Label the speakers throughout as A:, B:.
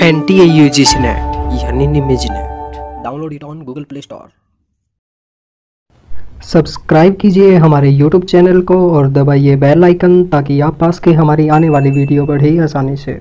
A: NTA UGC NET यानी निमिज NET. Download it on Google Play Store.
B: Subscribe कीजिए हमारे YouTube चैनल को और दबाइए बेल आइकन ताकि आप पास के हमारी आने वाली वीडियो बढ़े आसानी से।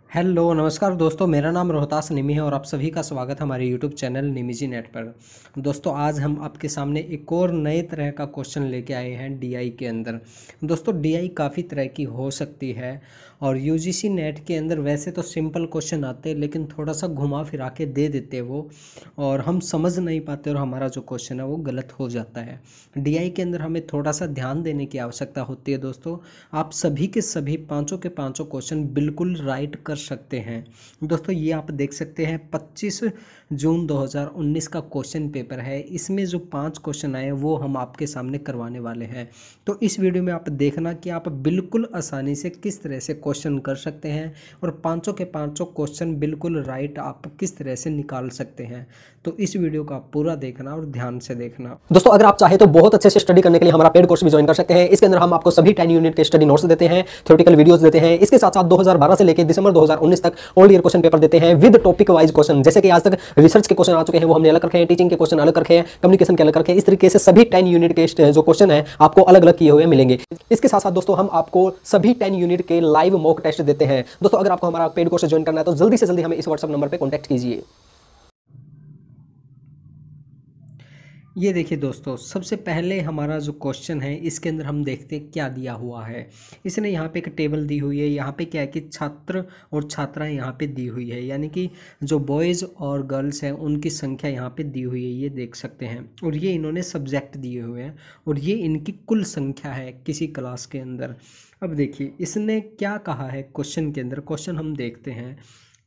A: हेलो नमस्कार दोस्तों, मेरा नाम रोहतास निमी है और आप सभी का स्वागत है हमारे YouTube चैनल निमिजी नेट पर। दोस्तों आज हम आपके सामने एक और नए तरह का क्वेश्चन लेके आए हैं DI के अंदर। दोस्तों DI काफ़ी तरह की हो सकती है और UGC नेट के अंदर वैसे तो सिंपल क्वेश्चन आते हैं लेकिन थोड़ा सा घुमा फिरा के दे देते हैं वो, और हम समझ नहीं पाते और हमारा जो क्वेश्चन है वो गलत हो जाता है। DI के अंदर हमें थोड़ा सा ध्यान देने की आवश्यकता होती है। दोस्तों आप सभी के सभी पाँचों के पाँचों क्वेश्चन बिल्कुल राइट कर सकते हैं। दोस्तों ये आप देख सकते हैं 25 जून 2019 का क्वेश्चन पेपर है। इसमें जो 5 क्वेश्चन आए वो हम आपके सामने करवाने वाले हैं। तो इस वीडियो में आप देखना कि आप बिल्कुल आसानी से किस तरह से क्वेश्चन कर सकते हैं और पाँचों के पाँचों क्वेश्चन बिल्कुल राइट आप किस तरह से निकाल सकते हैं। तो इस वीडियो को आप पूरा देखना और ध्यान से देखना।
C: दोस्तों अगर आप चाहे तो बहुत अच्छे से स्टडी करने के लिए हमारा पेड कोर्स भी ज्वाइन कर सकते हैं। इसके अंदर हम आपको सभी 10 यूनिट के स्टडी नोट्स देते हैं, थ्योरेटिकल वीडियोस देते हैं। इसके साथ साथ 2012 से लेकर दिसंबर 2019 तक ऑल ईयर क्वेश्चन पेपर देते हैं विद टॉपिक वाइज क्वेश्चन। जैसे कि आज तक रिसर्च के क्वेश्चन आ चुके हैं वो हमने अलग रखे हैं, टीचिंग के क्वेश्चन अलग रखे हैं, कम्युनिकेशन के अलग रखे हैं। इस तरीके से सभी 10 यूनिट के जो क्वेश्चन है आपको अलग अलग किए हुए मिलेंगे। इसके साथ साथ दोस्तों हम आपको सभी 10 यूनिट के लाइव मॉक टेस्ट देते हैं। दोस्तों अगर आपको हमारा पेड कोर्स ज्वाइन करना है तो जल्दी से जल्दी हमें इस व्हाट्सएप नंबर पर कॉन्टैक्ट कीजिए।
A: ये देखिए दोस्तों, सबसे पहले हमारा जो क्वेश्चन है इसके अंदर हम देखते हैं क्या दिया हुआ है। इसने यहाँ पे एक टेबल दी हुई है। यहाँ पे क्या है कि छात्र और छात्राएं यहाँ पे दी हुई है, यानी कि जो बॉयज़ और गर्ल्स हैं उनकी संख्या यहाँ पे दी हुई है, ये देख सकते हैं। और ये इन्होंने सब्जेक्ट दिए हुए हैं और ये इनकी कुल संख्या है किसी क्लास के अंदर। अब देखिए इसने क्या कहा है क्वेश्चन के अंदर। क्वेश्चन हम देखते हैं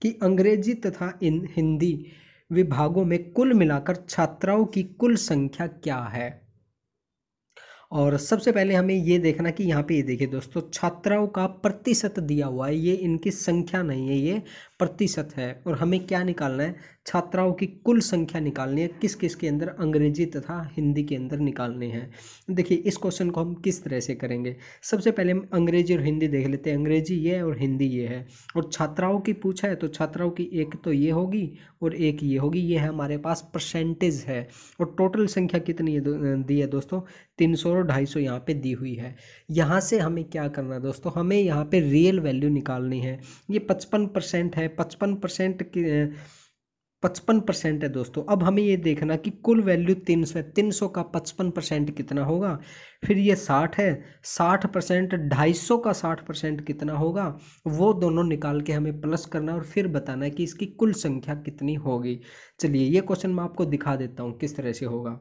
A: कि अंग्रेजी तथा हिंदी विभागों में कुल मिलाकर छात्राओं की कुल संख्या क्या है। और सबसे पहले हमें ये देखना कि यहाँ पे ये देखिए दोस्तों, छात्राओं का प्रतिशत दिया हुआ है, ये इनकी संख्या नहीं है, ये प्रतिशत है। और हमें क्या निकालना है, छात्राओं की कुल संख्या निकालनी है। किस किस के अंदर, अंग्रेजी तथा हिंदी के अंदर निकालने हैं। देखिए इस क्वेश्चन को हम किस तरह से करेंगे। सबसे पहले हम अंग्रेजी और हिंदी देख लेते हैं। अंग्रेजी ये है और हिंदी ये है, और छात्राओं की पूछा है तो छात्राओं की एक तो ये होगी और एक ये होगी। ये है हमारे पास परसेंटेज है। और टोटल संख्या कितनी है दी है दोस्तों, 300 और 250 यहाँ पे दी हुई है। यहाँ से हमें क्या करना है दोस्तों, हमें यहाँ पे रियल वैल्यू निकालनी है। ये 55% है, 55% है दोस्तों। अब हमें ये देखना कि कुल वैल्यू 300 है, 300 का 55% कितना होगा। फिर ये 60 है, 60%, 250 का 60% कितना होगा, वो दोनों निकाल के हमें प्लस करना और फिर बताना है कि इसकी कुल संख्या कितनी होगी। चलिए ये क्वेश्चन मैं आपको दिखा देता हूँ किस तरह से होगा।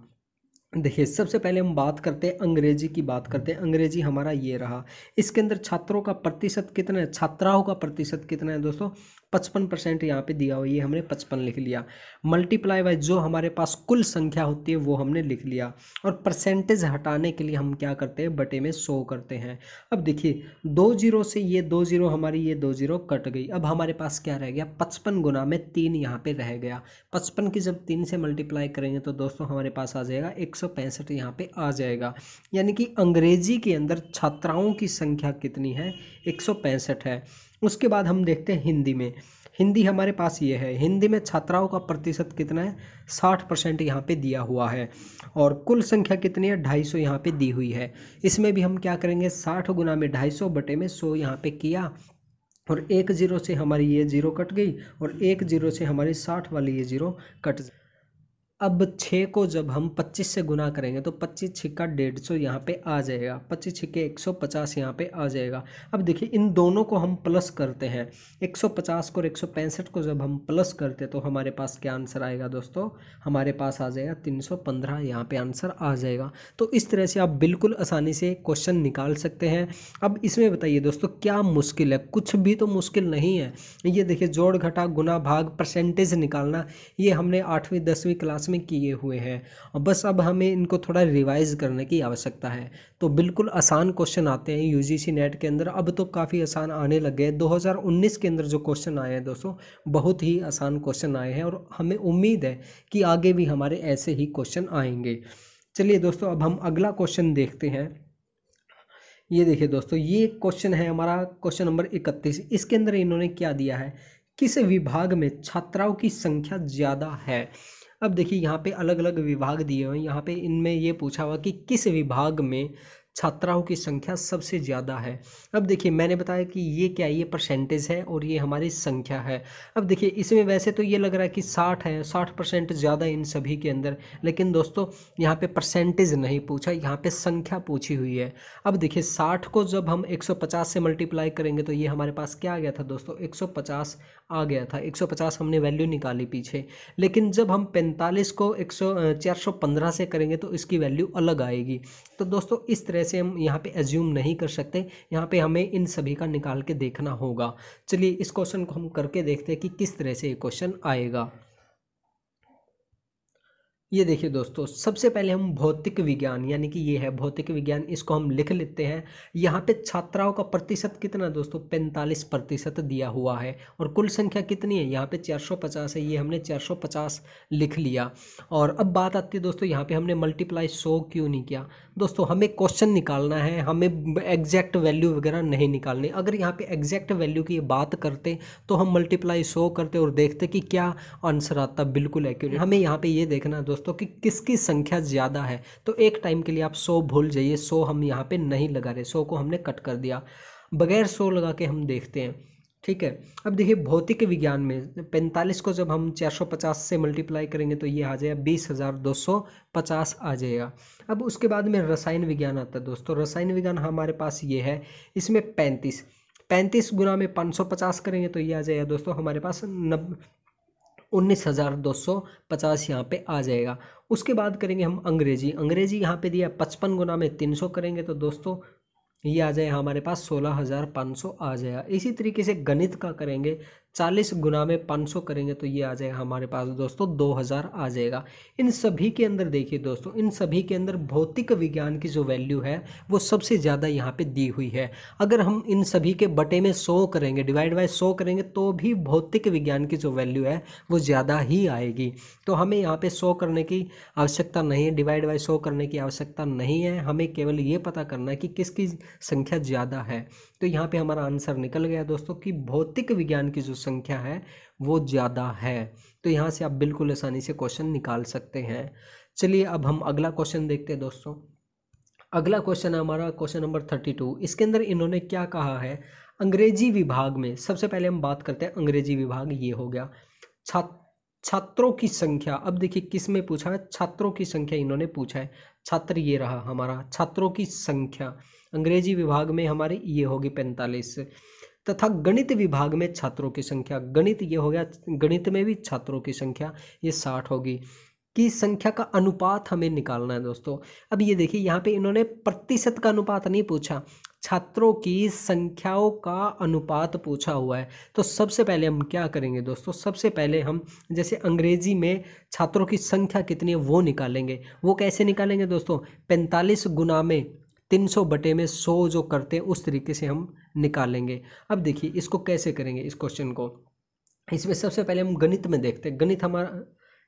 A: देखिए सबसे पहले हम बात करते हैं अंग्रेजी की, बात करते हैं। अंग्रेजी हमारा ये रहा। इसके अंदर छात्रों का प्रतिशत कितना है, छात्राओं का प्रतिशत कितना है दोस्तों, 55% यहाँ पे दिया हुआ, ये हमने 55 लिख लिया। मल्टीप्लाई बाय जो हमारे पास कुल संख्या होती है वो हमने लिख लिया। और परसेंटेज हटाने के लिए हम क्या करते हैं, बटे में 100 करते हैं। अब देखिए 2 जीरो से ये 2 जीरो हमारी ये 2 जीरो कट गई। अब हमारे पास क्या रह गया, 55 गुना में 3 यहाँ पे रह गया। 55 की जब 3 से मल्टीप्लाई करेंगे तो दोस्तों हमारे पास आ जाएगा 165 यहाँ पे आ जाएगा। यानी कि अंग्रेजी के अंदर छात्राओं की संख्या कितनी है, 165 है। उसके बाद हम देखते हैं हिंदी में। हिंदी हमारे पास ये है, हिंदी में छात्राओं का प्रतिशत कितना है, 60% यहाँ पे दिया हुआ है। और कुल संख्या कितनी है, 250 यहाँ पे दी हुई है। इसमें भी हम क्या करेंगे, 60 गुना में 250 बटे में 100 यहाँ पे किया। और 1 जीरो से हमारी ये जीरो कट गई और 1 जीरो से हमारी 60 वाली ये जीरो कट। अब 6 को जब हम 25 से गुना करेंगे तो 25 छिक्का 150 यहाँ पे आ जाएगा, 25 छिक्के 150 यहाँ पे आ जाएगा। अब देखिए इन दोनों को हम प्लस करते हैं, 150 को और 165 को जब हम प्लस करते हैं तो हमारे पास क्या आंसर आएगा दोस्तों, हमारे पास आ जाएगा 315 यहाँ पे आंसर आ जाएगा। तो इस तरह से आप बिल्कुल आसानी से क्वेश्चन निकाल सकते हैं। अब इसमें बताइए दोस्तों क्या मुश्किल है, कुछ भी तो मुश्किल नहीं है। ये देखिए जोड़ घटा गुना भाग परसेंटेज निकालना, ये हमने 8वीं 10वीं क्लास में किए हुए हैं। और बस अब हमें इनको थोड़ा रिवाइज करने की आवश्यकता है। तो बिल्कुल आसान क्वेश्चन आते हैं यूजीसी नेट के अंदर। अब तो काफ़ी आसान आने लगे हैं। 2019 के अंदर जो क्वेश्चन आए हैं दोस्तों, बहुत ही आसान क्वेश्चन आए हैं और हमें उम्मीद है कि आगे भी हमारे ऐसे ही क्वेश्चन आएंगे। चलिए दोस्तों अब हम अगला क्वेश्चन देखते हैं। ये देखिए दोस्तों, ये क्वेश्चन है हमारा क्वेश्चन नंबर 31। इसके अंदर इन्होंने क्या दिया है किस विभाग में छात्राओं की संख्या ज़्यादा है। अब देखिए यहाँ पे अलग अलग विभाग दिए हुए हैं, यहाँ पे इनमें ये पूछा हुआ कि किस विभाग में छात्राओं की संख्या सबसे ज़्यादा है। अब देखिए मैंने बताया कि ये क्या है, ये परसेंटेज है और ये हमारी संख्या है। अब देखिए इसमें वैसे तो ये लग रहा है कि 60 है, 60% ज़्यादा इन सभी के अंदर, लेकिन दोस्तों यहाँ पे परसेंटेज नहीं पूछा, यहाँ पे संख्या पूछी हुई है। अब देखिए 60 को जब हम 150 से मल्टीप्लाई करेंगे तो ये हमारे पास क्या आ गया था दोस्तों, 150 आ गया था। 150 हमने वैल्यू निकाली पीछे, लेकिन जब हम 45 को 415 से करेंगे तो इसकी वैल्यू अलग आएगी। तो दोस्तों इस तरह से हम यहाँ पे एज्यूम नहीं कर सकते, यहाँ पे हमें इन सभी का निकाल के देखना होगा। चलिए इस क्वेश्चन को हम करके देखते हैं कि किस तरह से ये क्वेश्चन आएगा। ये देखिए दोस्तों, सबसे पहले हम भौतिक विज्ञान, यानी कि ये है भौतिक विज्ञान, इसको हम लिख लेते हैं। यहाँ पे छात्राओं का प्रतिशत कितना दोस्तों, 45% दिया हुआ है, और कुल संख्या कितनी है, यहाँ पे 450 है, ये हमने 450 लिख लिया। और अब बात आती है दोस्तों, यहाँ पे हमने मल्टीप्लाई 100 क्यों नहीं किया। दोस्तों हमें क्वेश्चन निकालना है, हमें एग्जैक्ट वैल्यू वगैरह नहीं निकालनी। अगर यहाँ पे एग्जैक्ट वैल्यू की बात करते तो हम मल्टीप्लाई 100 करते और देखते कि क्या आंसर आता, बिल्कुल एक्यूरेट। हमें यहाँ पे ये देखना है दोस्तों कि किसकी संख्या ज़्यादा है। तो एक टाइम के लिए आप 100 भूल जाइए, 100 हम यहाँ पे नहीं लगा रहे, 100 को हमने कट कर दिया। बगैर 100 लगा के हम देखते हैं, ठीक है। अब देखिए भौतिक विज्ञान में 45 को जब हम 450 से मल्टीप्लाई करेंगे तो ये आ जाएगा 20,250 आ जाएगा। अब उसके बाद में रसायन विज्ञान आता है दोस्तों। रसायन विज्ञान हमारे पास ये है, इसमें 35 गुना में 550 करेंगे तो ये आ जाएगा दोस्तों हमारे पास 19,250 यहाँ पे आ जाएगा। उसके बाद करेंगे हम अंग्रेजी यहाँ पे दिया 55 गुना में 300 करेंगे तो दोस्तों ये आ जाएगा हमारे पास 16,500 आ जाएगा। इसी तरीके से गणित का करेंगे, 40 गुना में 500 करेंगे तो ये आ जाएगा हमारे पास दोस्तों 2,000 आ जाएगा। इन सभी के अंदर देखिए दोस्तों, इन सभी के अंदर भौतिक विज्ञान की जो वैल्यू है वो सबसे ज़्यादा यहाँ पे दी हुई है। अगर हम इन सभी के बटे में 100 करेंगे, डिवाइड बाय 100 करेंगे तो भी भौतिक विज्ञान की जो वैल्यू है वो ज़्यादा ही आएगी। तो हमें यहाँ पे 100 करने की आवश्यकता नहीं है, डिवाइड बाय 100 करने की आवश्यकता नहीं है, हमें केवल ये पता करना है कि किसकी संख्या ज़्यादा है। तो यहाँ पे हमारा आंसर निकल गया दोस्तों कि भौतिक विज्ञान की जो संख्या है वो ज़्यादा है। तो यहाँ से आप बिल्कुल आसानी से क्वेश्चन निकाल सकते हैं। चलिए अब हम अगला क्वेश्चन देखते हैं दोस्तों। अगला क्वेश्चन है हमारा क्वेश्चन नंबर 32। इसके अंदर इन्होंने क्या कहा है, अंग्रेजी विभाग में, सबसे पहले हम बात करते हैं अंग्रेजी विभाग, ये हो गया छात्रों की संख्या। अब देखिए किस में पूछा है, छात्रों की संख्या इन्होंने पूछा है। छात्र ये रहा हमारा, छात्रों की संख्या अंग्रेजी विभाग में हमारी ये होगी 45, तथा गणित विभाग में छात्रों की संख्या, गणित ये हो गया, गणित में भी छात्रों की संख्या ये 60 होगी। की संख्या का अनुपात हमें निकालना है दोस्तों। अब ये देखिए यहाँ पे इन्होंने प्रतिशत का अनुपात नहीं पूछा, छात्रों की संख्याओं का अनुपात पूछा हुआ है। तो सबसे पहले हम क्या करेंगे दोस्तों, सबसे पहले हम जैसे अंग्रेजी में छात्रों की संख्या कितनी है वो निकालेंगे। वो कैसे निकालेंगे दोस्तों, 45 गुना में 300 बटे में 100 जो करते हैं उस तरीके से हम निकालेंगे। अब देखिए इसको कैसे करेंगे इस क्वेश्चन को, इसमें सबसे पहले हम गणित में देखते हैं। गणित हमारा,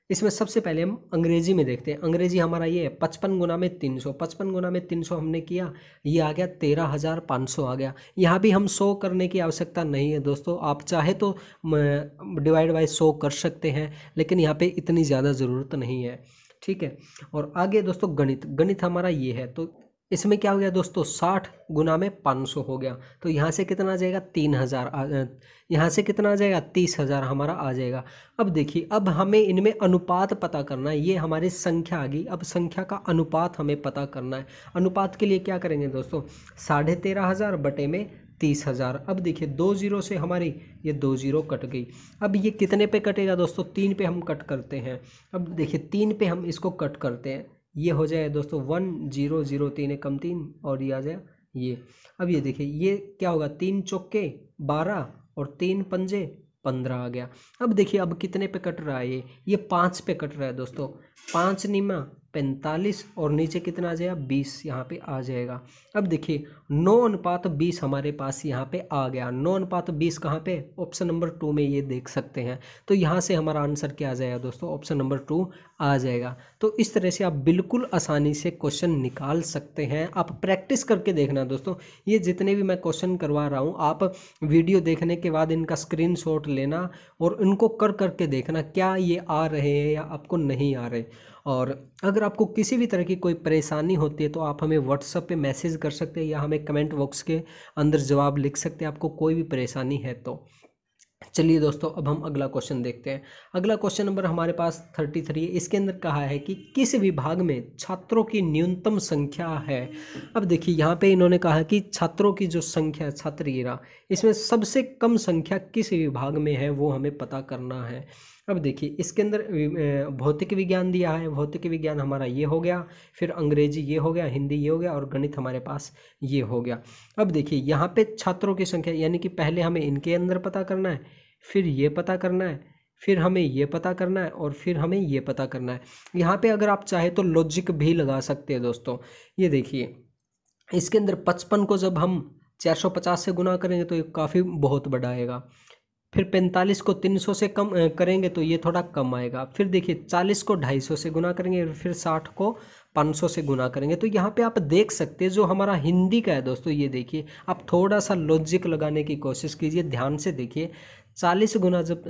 A: इसमें सबसे पहले हम अंग्रेजी में देखते हैं। अंग्रेजी हमारा ये है 55 गुना में 300, 55 गुना में 300 हमने किया, ये आ गया 13,500 आ गया। यहाँ भी हम 100 करने की आवश्यकता नहीं है दोस्तों, आप चाहे तो डिवाइड बाय 100 कर सकते हैं, लेकिन यहाँ पे इतनी ज़्यादा ज़रूरत नहीं है, ठीक है। और आगे दोस्तों गणित हमारा ये है, तो इसमें क्या हो गया दोस्तों, 60 गुना में 500 हो गया। तो यहाँ से कितना आ जाएगा 3,000, यहाँ से कितना आ जाएगा 30,000 हमारा आ जाएगा। अब देखिए अब हमें इनमें अनुपात पता करना है, ये हमारी संख्या आ गई। अब संख्या का अनुपात हमें पता करना है। अनुपात के लिए क्या करेंगे दोस्तों, 13,500 बटे में 30,000। अब देखिए 2 0 से हमारी ये 2 0 कट गई। अब ये कितने पे कटेगा दोस्तों, 3 पे हम कट करते हैं। अब देखिए 3 पे हम इसको कट करते हैं, ये हो जाए दोस्तों 1 0 0, 3 कम 3 और ये आ जाए ये। अब ये देखिए ये क्या होगा, 3 चौके 12 और 3 पंजे 15 आ गया। अब देखिए अब कितने पे कट रहा है, ये 5 पे कट रहा है दोस्तों। 5 निमा 45 और नीचे कितना आ जाएगा 20 यहाँ पे आ जाएगा। अब देखिए 9:20 हमारे पास यहाँ पे आ गया। 9:20 कहाँ पे, ऑप्शन नंबर 2 में ये देख सकते हैं। तो यहाँ से हमारा आंसर क्या आ जाएगा दोस्तों, ऑप्शन नंबर 2 आ जाएगा। तो इस तरह से आप बिल्कुल आसानी से क्वेश्चन निकाल सकते हैं। आप प्रैक्टिस करके देखना दोस्तों, ये जितने भी मैं क्वेश्चन करवा रहा हूँ आप वीडियो देखने के बाद इनका स्क्रीनशॉट लेना और इनको कर करके देखना क्या ये आ रहे हैं या आपको नहीं आ रहे। और अगर आपको किसी भी तरह की कोई परेशानी होती है तो आप हमें व्हाट्सएप पे मैसेज कर सकते हैं या हमें कमेंट बॉक्स के अंदर जवाब लिख सकते हैं आपको कोई भी परेशानी है तो। चलिए दोस्तों, अब हम अगला क्वेश्चन देखते हैं। अगला क्वेश्चन नंबर हमारे पास 33 है। इसके अंदर कहा है कि किस विभाग में छात्रों की न्यूनतम संख्या है। अब देखिए यहाँ पे इन्होंने कहा है कि छात्रों की जो संख्या छात्रगिरा, इसमें सबसे कम संख्या किस विभाग में है वो हमें पता करना है। अब देखिए इसके अंदर भौतिक विज्ञान दिया है। भौतिक विज्ञान हमारा ये हो गया, फिर अंग्रेजी ये हो गया, हिंदी ये हो गया और गणित हमारे पास ये हो गया। अब देखिए यहाँ पे छात्रों की संख्या यानी कि पहले हमें इनके अंदर पता करना है, फिर ये पता करना है, फिर हमें ये पता करना है और फिर हमें ये पता करना है। यहाँ पे अगर आप चाहे तो लॉजिक भी लगा सकते हैं दोस्तों। ये देखिए इसके अंदर 55 को जब हम 450 से गुना करेंगे तो ये काफ़ी बहुत बड़ा आएगा। फिर 45 को 300 से कम करेंगे तो ये थोड़ा कम आएगा। फिर देखिए 40 को 250 से गुना करेंगे, फिर 60 को 500 से गुना करेंगे। तो यहाँ पे आप देख सकते हैं जो हमारा हिंदी का है दोस्तों, ये देखिए आप थोड़ा सा लॉजिक लगाने की कोशिश कीजिए, ध्यान से देखिए। 40 गुना जब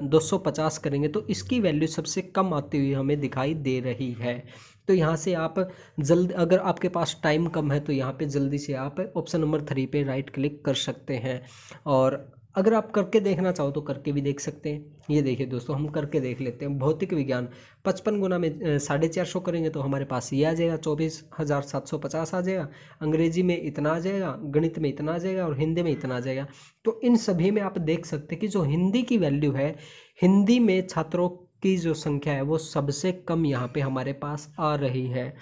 A: 250 करेंगे तो इसकी वैल्यू सबसे कम आती हुई हमें दिखाई दे रही है। तो यहाँ से आप जल्द, अगर आपके पास टाइम कम है तो यहाँ पे जल्दी से आप ऑप्शन नंबर 3 पे राइट क्लिक कर सकते हैं। और अगर आप करके देखना चाहो तो करके भी देख सकते हैं। ये देखिए दोस्तों हम करके देख लेते हैं। भौतिक विज्ञान 55 गुना में 450 करेंगे तो हमारे पास ये आ जाएगा, 24,750 आ जाएगा। अंग्रेजी में इतना आ जाएगा, गणित में इतना आ जाएगा और हिंदी में इतना आ जाएगा। तो इन सभी में आप देख सकते हैं कि जो हिंदी की वैल्यू है, हिंदी में छात्रों की जो संख्या है वो सबसे कम यहाँ पे हमारे पास आ रही है।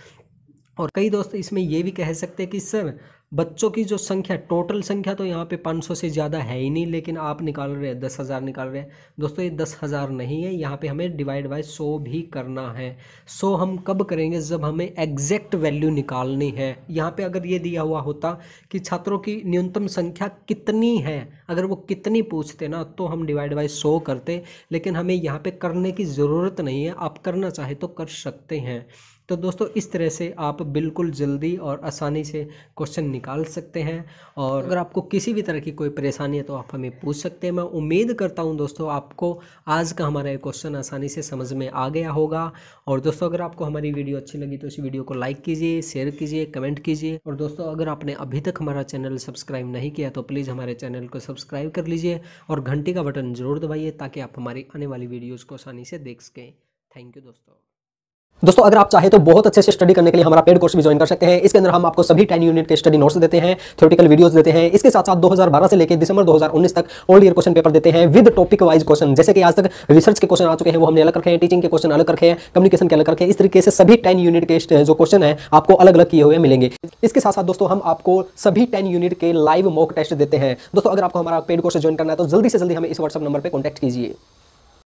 A: और कई दोस्त इसमें ये भी कह सकते हैं कि सर बच्चों की जो संख्या, टोटल संख्या तो यहाँ पे 500 से ज़्यादा है ही नहीं, लेकिन आप निकाल रहे हैं 10,000 निकाल रहे हैं। दोस्तों ये 10,000 नहीं है, यहाँ पे हमें डिवाइड बाय 100 भी करना है। 100 हम कब करेंगे, जब हमें एग्जैक्ट वैल्यू निकालनी है। यहाँ पे अगर ये दिया हुआ होता कि छात्रों की न्यूनतम संख्या कितनी है, अगर वो कितनी पूछते ना तो हम डिवाइड बाय 100 करते, लेकिन हमें यहाँ पे करने की ज़रूरत नहीं है। आप करना चाहे तो कर सकते हैं। तो दोस्तों इस तरह से आप बिल्कुल जल्दी और आसानी से क्वेश्चन निकाल सकते हैं। और अगर आपको किसी भी तरह की कोई परेशानी है तो आप हमें पूछ सकते हैं। मैं उम्मीद करता हूं दोस्तों आपको आज का हमारा ये क्वेश्चन आसानी से समझ में आ गया होगा। और दोस्तों अगर आपको हमारी वीडियो अच्छी लगी तो इस वीडियो को लाइक कीजिए, शेयर कीजिए, कमेंट कीजिए। और दोस्तों अगर आपने अभी तक हमारा चैनल सब्सक्राइब नहीं किया तो प्लीज़ हमारे चैनल को सब्सक्राइब कर लीजिए और घंटी का बटन जरूर दबाइए ताकि आप हमारी आने वाली वीडियोज़ को आसानी से देख सकें। थैंक यू
C: दोस्तों अगर आप चाहे तो बहुत अच्छे से स्टडी करने के लिए हमारा पेड कोर्स भी ज्वाइन कर सकते हैं। इसके अंदर हम आपको सभी 10 यूनिट के स्टडी नोट्स देते हैं, थ्योरेटिकल वीडियोस देते हैं। इसके साथ साथ 2012 से लेकर दिसंबर 2019 तक ऑल ईयर क्वेश्चन पेपर देते हैं विद टॉपिक वाइज क्वेश्चन। जैसे कि आज तक रिसर्च के क्वेश्चन आ चुके हैं वो हमने अलग रखे हैं, टीचिंग के क्वेश्चन अलग रखे हैं, कम्युनिकेशन के अलग रखे हैं। इस तरीके से सभी 10 यूनिट के जो क्वेश्चन है आपको अलग अलग किए हुए मिलेंगे। इसके साथ साथ दोस्तों हम आपको सभी 10 यूनिट के लाइव मॉक टेस्ट देते हैं। दोस्तों अगर आपको हमारा पेड कोर्स ज्वाइन करना है तो जल्दी से जल्दी हमें इस व्हाट्सएप नंबर पर कॉन्टैक्ट कीजिए।